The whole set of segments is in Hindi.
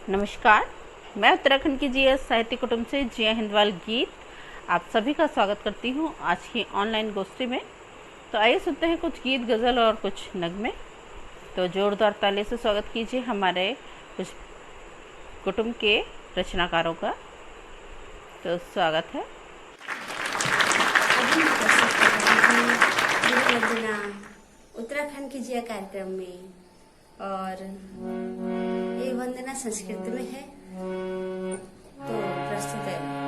नमस्कार, मैं उत्तराखंड की जीएस साहित्य कुटुंब से जिया हिंदवाल गीत आप सभी का स्वागत करती हूँ आज की ऑनलाइन गोष्ठी में। तो आइए सुनते हैं कुछ गीत, गज़ल और कुछ नगमे। तो जोरदार ताली से स्वागत कीजिए हमारे कुछ कुटुंब के रचनाकारों का। तो स्वागत है। उत्तराखंड की जिया कार्यक्रम में, और ये वंदना संस्कृत में है, तो प्रस्तुत है।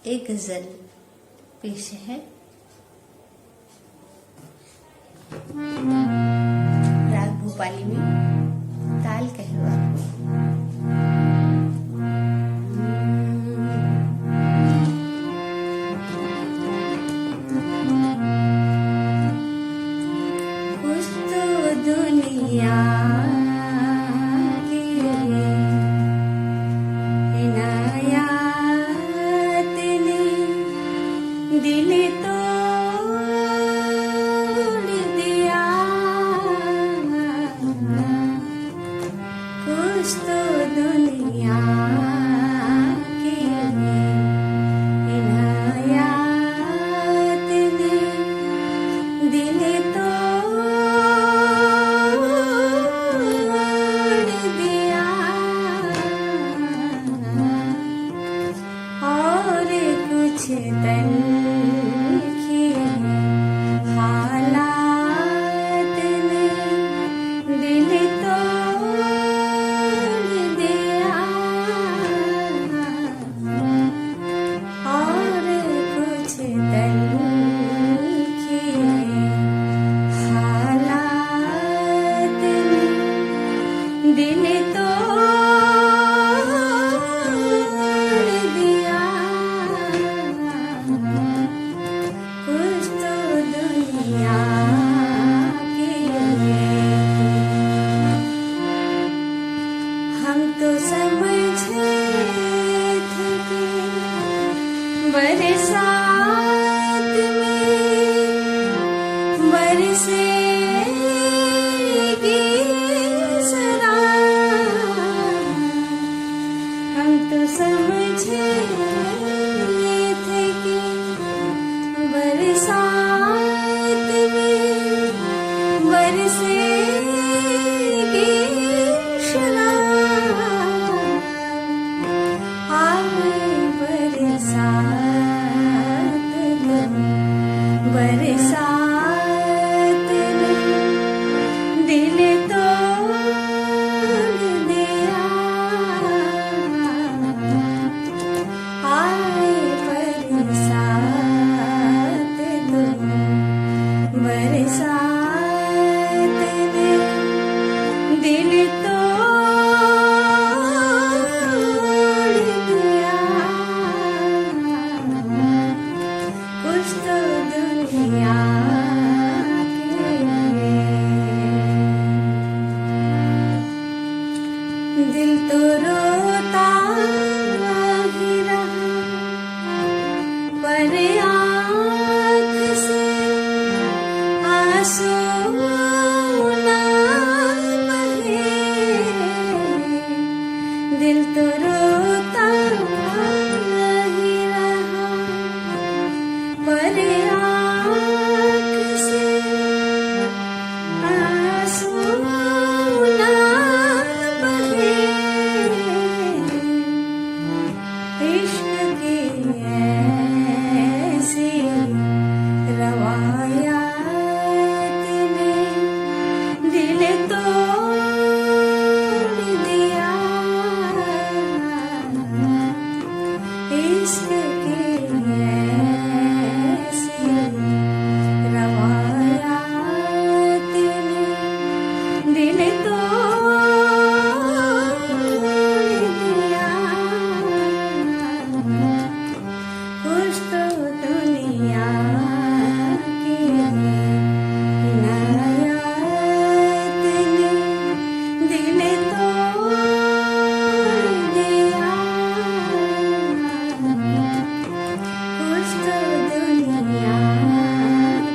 एक गजल पेश है। बरसेगी शराब, आए बरसात लो, बरसात ने दिल तोड़ दिया, आए बरसात लो, बरसात ने दिल तोड़ दिया, कुछ तो दुनिया के दिल तो रोता ही रहा, पर आँख से आंसू ना बहे, दिल तो रोता ही रहा, पर आँख से आंसू ना बहे, इश्क की ऐसी रवायात ने दिल तोड़ दिया, इश्क की ऐसी रवायात ने दिल तोड़ दिया, कुछ तो दुनिया की इनायत ने दिल तोड़ दिया, कुछ तो दुनिया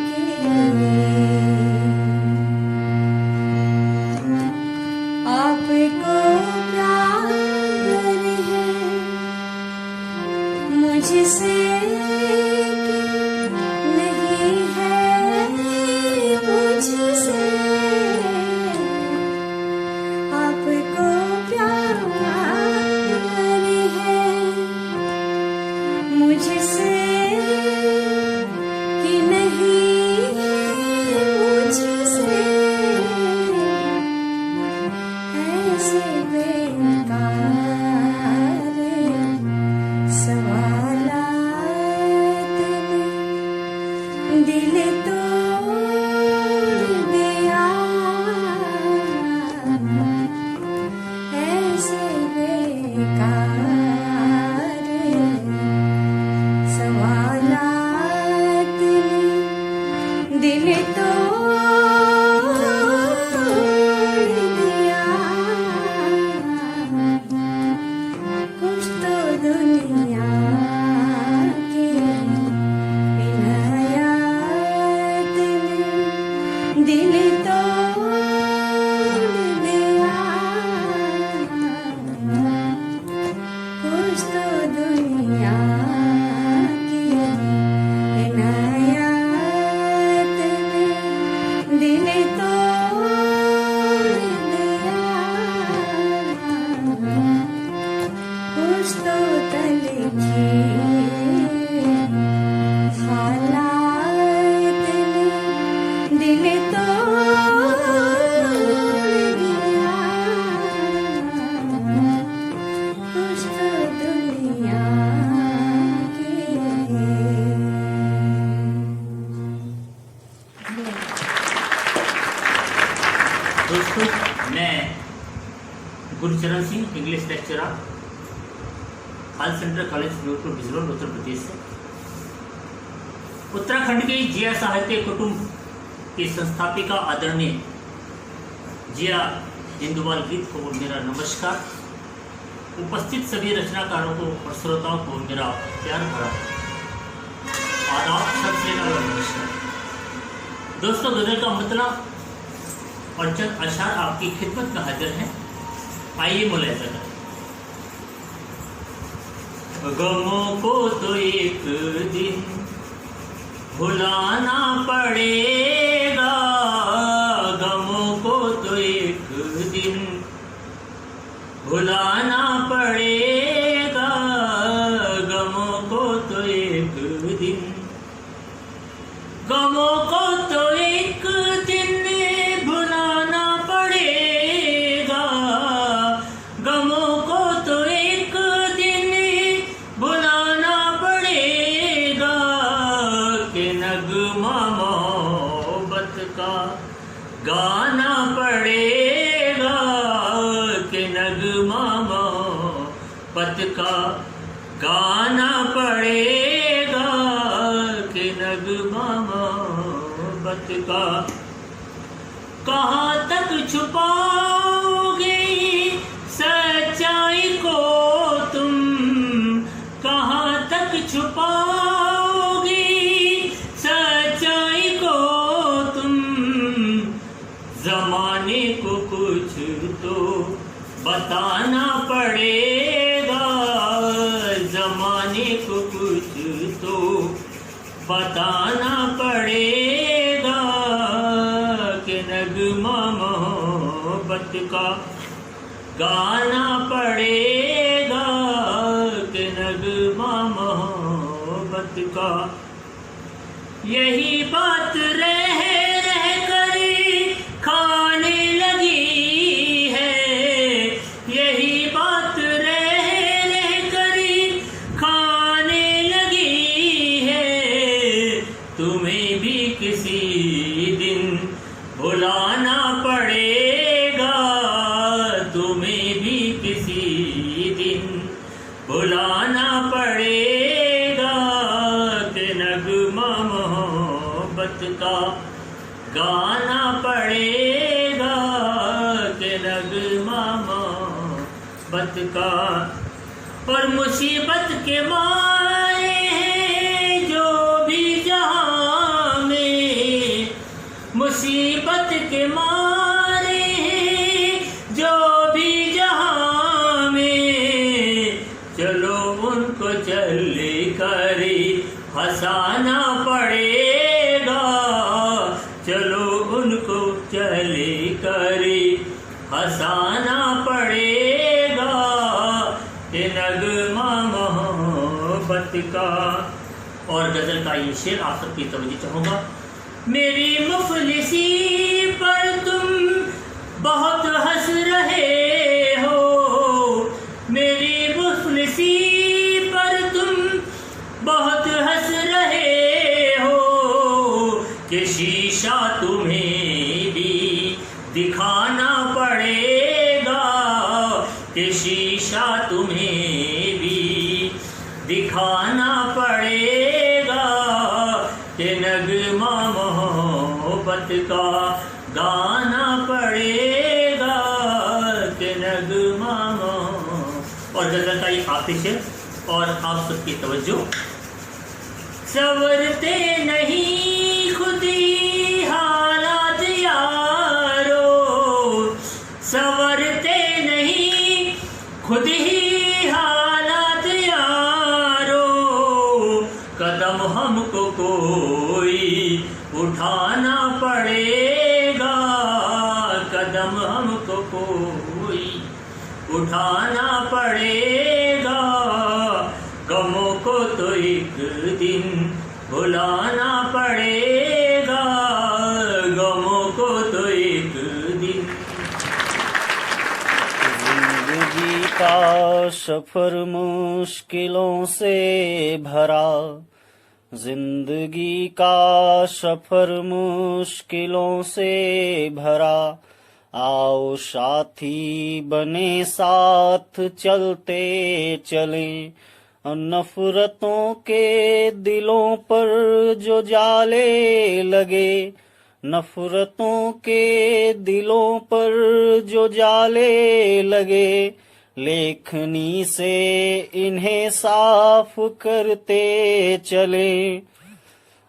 की। आपको प्यार है मुझसे कि नहीं है मुझसे, आपको प्यार है मुझसे कि नहीं है मुझसे, ऐसे बेकार सवालात ने दिल तोड़ दिया, ऐसे बेकार सवालात ने दिल तोड़ दिया, कुछ तो दुनिया की इनायत ने दिल तोड़ दिया, कुछ तो दुनिया की इनायत ने दिल तोड़ दिया, कुछ तो तलखी हालात ने दिल तोड़ दिया, कुछ तो दुनिया की। दोस्तों, मैं Gurcharan Singh, English lecturer, all central college Noorpur Bijnor, Uttar Pradesh से। उत्तराखंड के जिया साहित्य कुटुंब की संस्थापिका आदरणीय जिया हिंदुवाल गीत को मेरा नमस्कार। उपस्थित सभी रचनाकारों को और श्रोताओं को मेरा प्यार भरा आदाब, सत श्री अकाल, नमस्कार। दोस्तों, गजल का मतलब और चंद अशार आपकी खिदमत में हाजिर हैं। आइए मुलाहिजा करें। गमों को तो एक दिन भुलाना पड़ेगा, गाना पड़ेगा कि नगमा मोहब्बत का गाना पड़ेगा कि नगमा मोहब्बत का। कहाँ तक छुपाओगे सच्चाई को तुम, कहाँ तक छुपाओगे सच्चाई को तुम, जमाने को कुछ तो बताना पड़ेगा, जमाने को कुछ तो बताना पड़ेगा कि नगमा मोहब्बत का गाना पड़ेगा कि नगमा मोहब्बत का। यही बात रह रह कर खाने लगी है, यही बात रह रह कर खाने लगी है, तुम्हें भी किसी दिन भुलाना पड़ेगा, तुम्हें भी किसी दिन भुलाना पड़ेगा कि नगमा मोहब्बत का गाना पड़ेगा कि नगमा मोहब्बत का। और मुसीबत के मारे हैं जो भी जहां में, मुसीबत के मारे हैं जो भी जहां में, चलो उनको चल कर हंसाना पड़ेगा, चलो उनको चल कर हंसाना पड़ेगा कि नगमा मोहब्बत का। और गजल का ये शेर आप सबकी तवज्जो चाहूंगा। मेरी मुफलिसी पर तुम बहुत हंस रहे हो, मेरी मुफलिसी पर तुम बहुत हंस रहे हो, कि शीशा तुम्हें भी दिखाना पड़ेगा, कि शीशा तुम्हें भी दिखाना पड़ेगा कि नगमा मोहब्बत का गाना पड़ेगा कि नगमा मोहब्बत। और गजल का ये आखिरी शेर और आप सबकी तवज्जो। संवरते नहीं खुद ही हालात यारो, संवरते नहीं खुद ही हालात यारो, कदम हमको कोई उठाना पड़ेगा, कदम हमको कोई उठाना पड़ेगा, गमों को तो एक दिन भुलाना पड़ेगा, गमों को तो एक दिन। जिंदगी का सफर मुश्किलों से भरा, जिंदगी का सफर मुश्किलों से भरा, आओ साथी बने साथ चलते चले, नफरतों के दिलों पर जो जाले लगे, नफरतों के दिलों पर जो जाले लगे, लेखनी से इन्हें साफ करते चले,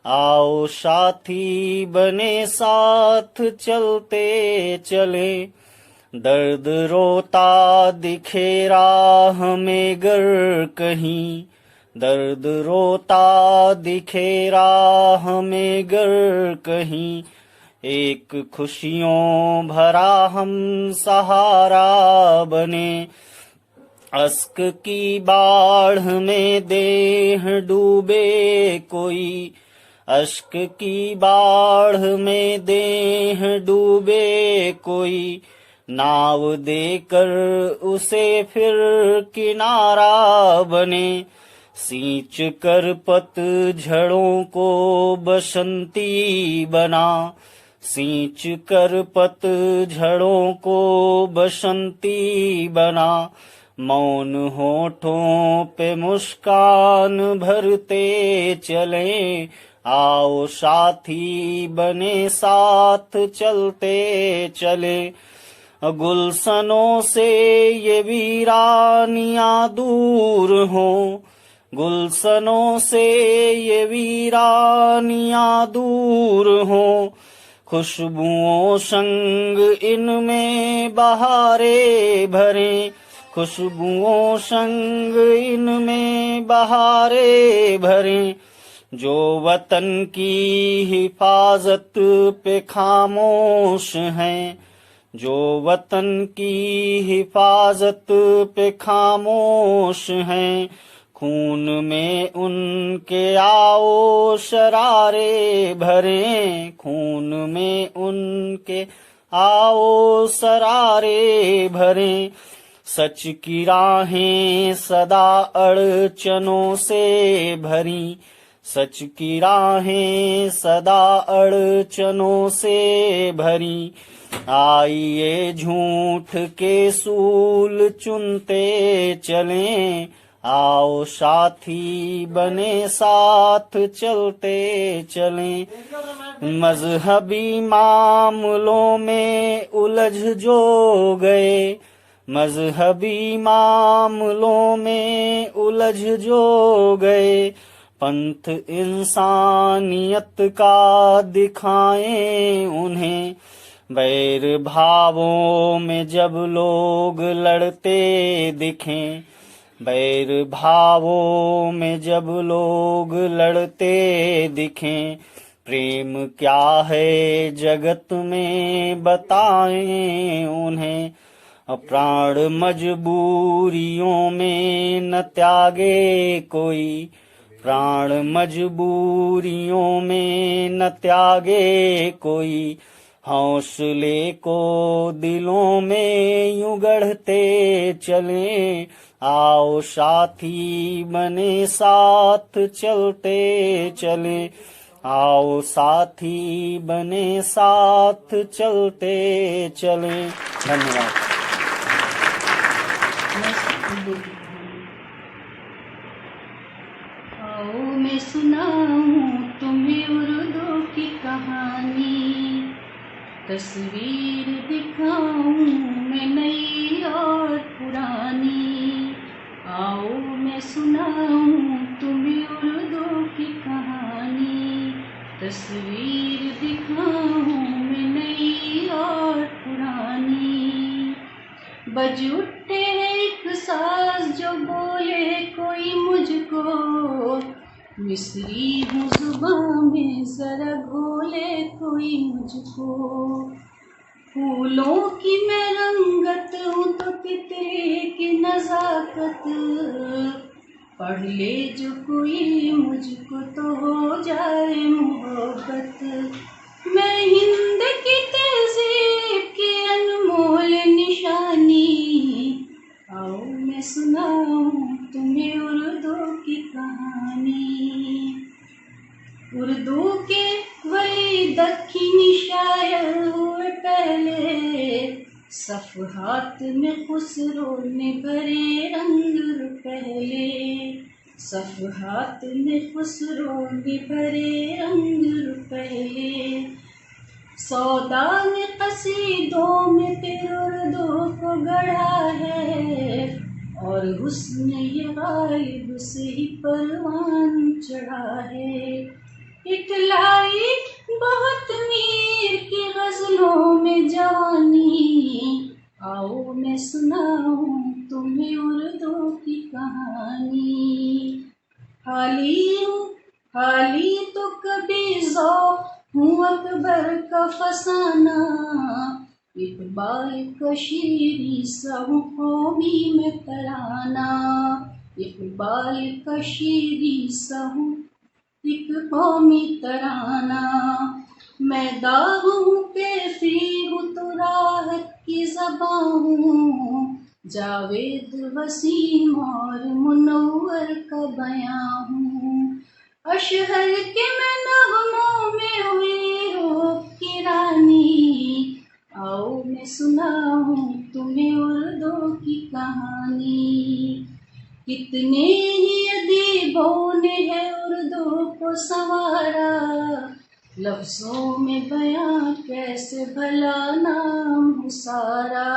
आओ साथी बने साथ चलते चले, दर्द रोता दिखे राह में गर कहीं, दर्द रोता दिखे राह में गर कहीं, एक खुशियों भरा हम सहारा बने, अश्क की बाढ़ में देह डूबे कोई, अश्क की बाढ़ में देह डूबे कोई, नाव देकर उसे फिर किनारा बने, सींच कर पतझड़ों को बसंती बना, सींच कर पतझड़ों को बसंती बना, मौन होठों पे मुस्कान भरते चले। आओ साथी बने साथ चलते चले। गुलशनों से ये वीरानियां दूर हों, गुलशनों से ये वीरानियां दूर हों, खुशबुओं संग इनमें बहारे भरें, खुशबुओं संग इनमें बहारे भरें। जो वतन की हिफाजत पे खामोश हैं, जो वतन की हिफाजत पे खामोश हैं, खून में उनके आओ शरारे भरें, खून में उनके आओ शरारे भरें। सच की राहें सदा अड़चनों से भरी, सच की राहें सदा अड़चनों से भरी। आइए झूठ के सूल चुनते चलें, आओ साथी बने साथ चलते चलें। मजहबी मामलों में उलझ जो गए, मजहबी मामलों में उलझ जो गए, पंथ इंसानियत का दिखाएं उन्हें। बैर भावों में जब लोग लड़ते दिखें, बैर भावों में जब लोग लड़ते दिखें, प्रेम क्या है जगत में बताएं उन्हें। प्राण मजबूरियों में न त्यागे कोई, प्राण मजबूरियों में न त्यागे कोई, हौसले को दिलों में यूं गढ़ते चलें। आओ साथी बने साथ चलते चलें, आओ साथी बने साथ चलते चलें। धन्यवाद। आओ मैं सुनाऊं तुम्हें उर्दू की कहानी, तस्वीर दिखाऊं मैं नई और पुरानी। आओ मैं सुनाऊं तुम्हें उर्दू की कहानी, तस्वीर दिखाऊं मैं नई और पुरानी। बज उठे एक साज जो बोले कोई मुझको, मिस्री हूँ जुबां में जरा घोले कोई मुझको। फूलों की मैं रंगत हूँ तो तितली की नजाकत, पढ़ ले जो कोई मुझको तो हो जाए मोहब्बत। मैं हिंद की तहजीब की अनमोल निशानी, आओ मैं सुनाऊं तुम्हें उर्दू की कहानी। उर्दू के वही दक्षिणी शायर हुए पहले, सफ़हात में खुसरो ने भरे रंग पहले, सफ़हात में खुसरो ने भरे रंग पहले। सौदा ने कसीदों में फिर उर्दू को गढ़ा है, और हुस्न ये गालिब से ही परवान चढ़ा है। इतलाई बहुत मीर की गजलों में जवानी, आओ मैं सुनाऊं तुम्हें उर्दू की कहानी। हाली तो कभी ज़ौक़ हूँ अकबर का फसाना, इकबाल का शीरी सा हूँ कौमी में तराना, इकबाल का शीरी सा हूँ एक कौमी तराना। मैं दाग हूँ कैफी हूँ तो राहत की ज़बां हूँ, जावेद वसीम और मुनव्वर का बयां हूँ। अशहर के मैं नग़मों में हुई रूह की रानी, आओ मैं सुनाऊं तुम्हें उर्दू की कहानी। कितने ही अदीबों ने है उर्दू को संवारा, लफ्जों में बयां कैसे भला नाम हो सारा।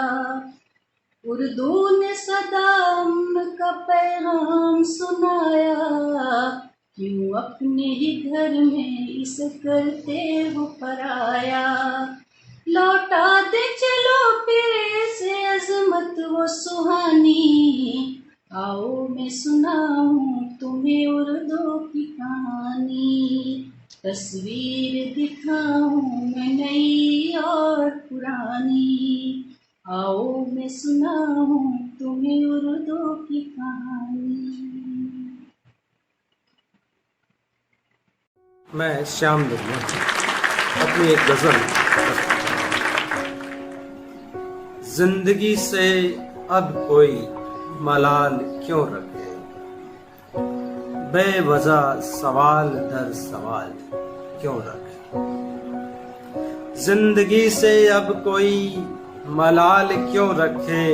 उर्दू ने सदा अमन का पैगाम सुनाया, क्यों अपने ही घर में इसे करते हो पराया। लौटा दे चलो फिर से अजमत वो सुहानी, आओ मैं सुनाऊं तुम्हें उर्दू की कहानी। तस्वीर दिखाऊं मैं नई और पुरानी, आओ मैं सुनाऊं तुम्हें उर्दू की कहानी। मैं श्याम दुर्गा अपनी एक गजल। जिंदगी से अब कोई मलाल क्यों रखे, बेवजह सवाल दर सवाल क्यों रखे। जिंदगी से अब कोई मलाल क्यों रखे,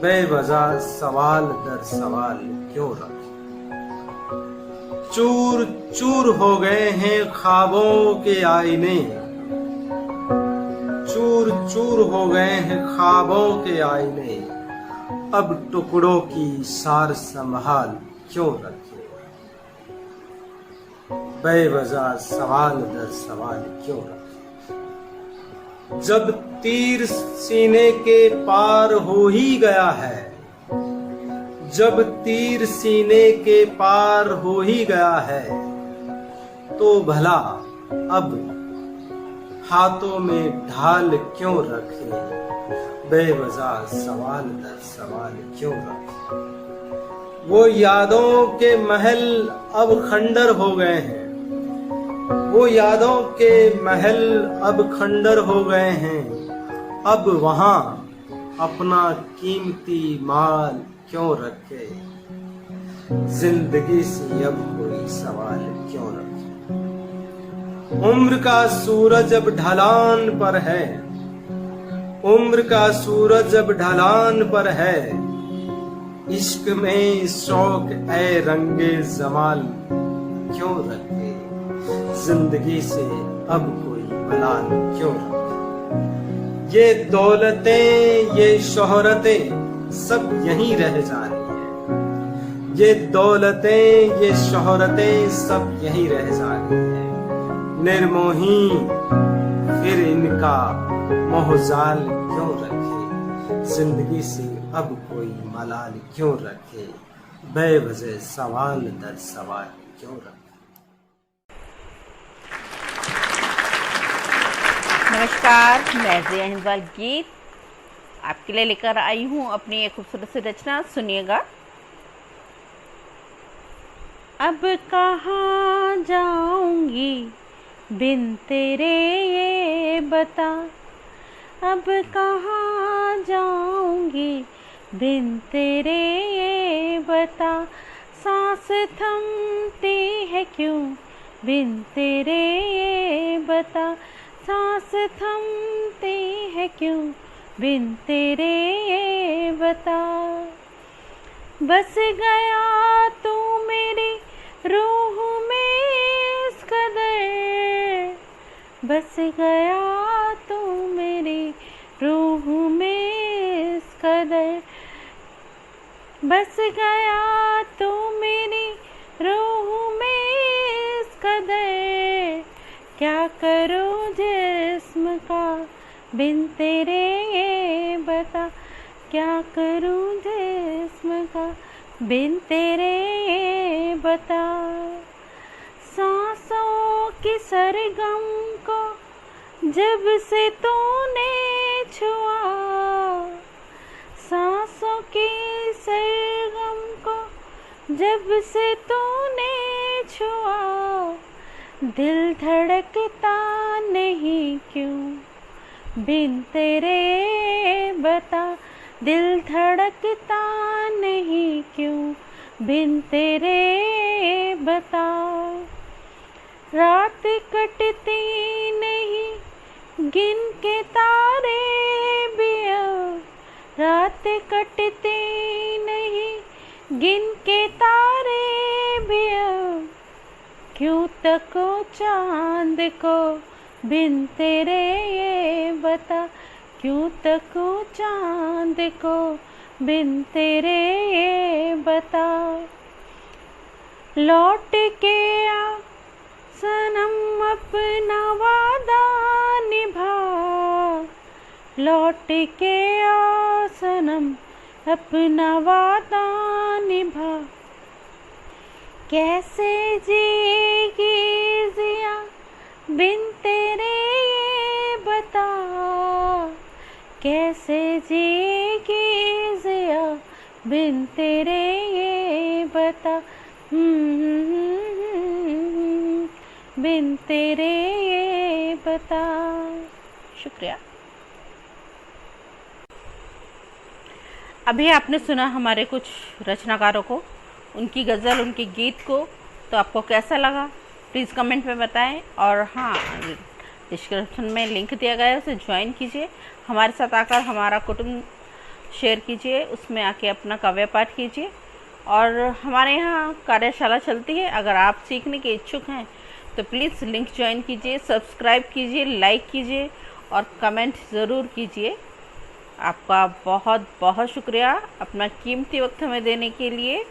बेवजह सवाल दर सवाल क्यों रखे। चूर चूर हो गए हैं ख्वाबों के आईने, चूर चूर हो गए हैं ख्वाबों के आईने। अब टुकड़ों की सार संभाल क्यों रखे, बेवजह सवाल दर सवाल क्यों रखे। जब तीर सीने के पार हो ही गया है, जब तीर सीने के पार हो ही गया है, तो भला अब हाथों में ढाल क्यों रखे, बेवजह सवाल दर सवाल क्यों रखे। वो यादों के महल अब खंडर हो गए हैं, वो यादों के महल अब खंडर हो गए हैं। अब वहां अपना कीमती माल क्यों रखे, जिंदगी से अब कोई सवाल क्यों रखे। उम्र का सूरज अब ढलान पर है, उम्र का सूरज अब ढलान पर है। इश्क में शौक ए रंगे जमाल क्यों रखे, जिंदगी से अब कोई मलाल क्यों रखे। ये दौलतें ये शोहरतें सब यहीं रह जानी है, ये दौलतें ये शोहरतें सब यहीं रह जानी है। निर्मोही फिर इनका मोहजाल क्यों रखे, जिंदगी से अब कोई मलाल क्यों रखे, बेवजह सवाल दर सवाल क्यों रखे। नमस्कार, मैं जिया हिंदवाल गीत आपके लिए लेकर आई हूँ अपनी एक खूबसूरत सी रचना, सुनिएगा। अब कहाँ जाऊंगी बिन तेरे ये बता, अब कहाँ जाऊंगी बिन तेरे ये बता। सांस थमती है क्यों बिन तेरे ये बता, सांस थमती है क्यों बिन तेरे ये बता। बस गया तू मेरी रूह में इस कदर, बस गया तू मेरी रूह में इस कदर। बस गया तू मेरी रूह में इस कदर। क्या करूं जिस्म का बिन तेरे ये बता, क्या करूं जिस्म का बिन तेरे ये बता। सांसों की सरगम को जब से तूने छुआ, सांसों की सरगम को जब से तूने छुआ। दिल धड़कता नहीं क्यों बिन तेरे बता, दिल धड़कता नहीं क्यों बिन तेरे बता। रात कटती नहीं गिन के तारे भी अब रात कटती नहीं, गिन के तारे भी अब क्यों तको चांद को बिन तेरे ये बता, क्यों तको चांद को बिन तेरे ये बता। लौट के आ सनम अपना वादा निभा, लौट के आ सनम अपना वादा निभा। कैसे जिएगी जिया बिन तेरे ये बता, कैसे जिएगी जिया बिन तेरे ये बता, बिन तेरे ये बता। शुक्रिया। अभी आपने सुना हमारे कुछ रचनाकारों को, उनकी गज़ल, उनके गीत को, तो आपको कैसा लगा प्लीज़ कमेंट में बताएं। और हाँ, डिस्क्रिप्शन में लिंक दिया गया है, उसे ज्वाइन कीजिए, हमारे साथ आकर हमारा कुटुंब शेयर कीजिए, उसमें आके अपना काव्य पाठ कीजिए। और हमारे यहाँ कार्यशाला चलती है, अगर आप सीखने के इच्छुक हैं तो प्लीज़ लिंक ज्वाइन कीजिए, सब्सक्राइब कीजिए, लाइक कीजिए और कमेंट ज़रूर कीजिए। आपका बहुत बहुत शुक्रिया अपना कीमती वक्त हमें देने के लिए।